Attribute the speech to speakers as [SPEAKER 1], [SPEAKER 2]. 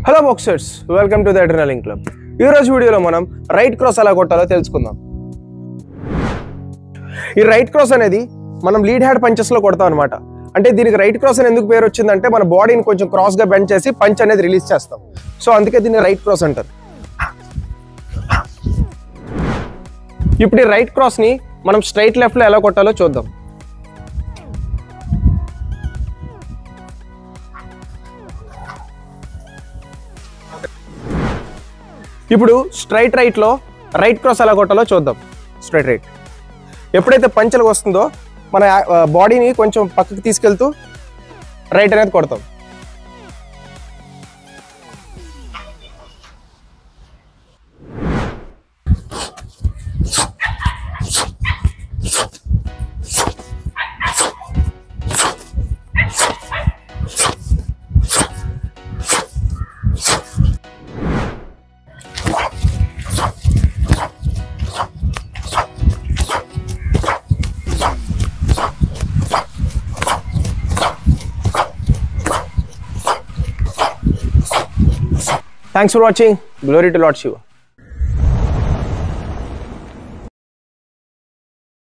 [SPEAKER 1] Hello boxers, welcome to the adrenaline club. ఈ రోజు వీడియోలో మనం రైట్ క్రాస్ ఎలా కొట్టాలో తెలుసుకుందాం. ఈ రైట్ క్రాస్ అనేది మనం లీడ్ హ్యాండ్ పంచెస్ లో కొడతాం అనమాట. అంటే దీనికి రైట్ క్రాస్ అని ఎందుకు పేరు వచ్చిందంటే మన బాడీని కొంచెం క్రాస్ గా బెండ్ చేసి పంచ్ అనేది రిలీజ్ చేస్తాం. సో అందుకే దీన్ని రైట్ క్రాస్ అంటారు. ఇప్పుడు ఈ రైట్ క్రాస్ ని మనం స్ట్రైట్ లెఫ్ట్ లో ఎలా కొట్టాలో చూద్దాం. ఇప్పుడు స్ట్రైట్ రైట్ లో రైట్ క్రాస్ ఎలా కొట్టాలో చూద్దాం. స్ట్రైట్ రైట్ ఎప్పుడైతే పంచలకు వస్తుందో మన బాడీని కొంచెం పక్కకి తీసుకెళ్తూ రైట్ అనేది కొడతాం. Thanks for watching. Glory to Lord Shiva.